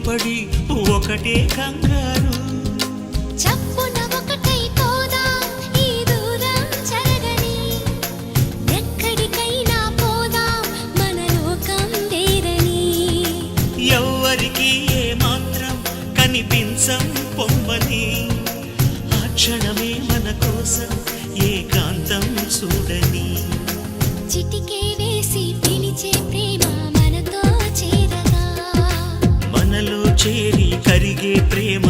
పడి ఒకటే కంగారు. చప్పున ఒకటై పోదాం ఈ దూరం చెరగని, ఎక్కడికైనా పోదాం మన లోకం వేరని. ఎవ్వరికి ఏ మాత్రం కనిపించం పొమ్మని, ఆ క్షణమే మన కోసం ఏకాంతం చూడని. చిటికే వేసి పిలిచే ప్రేమ మనతో చేరగా, మనలో చేరి కరిగే ప్రేమ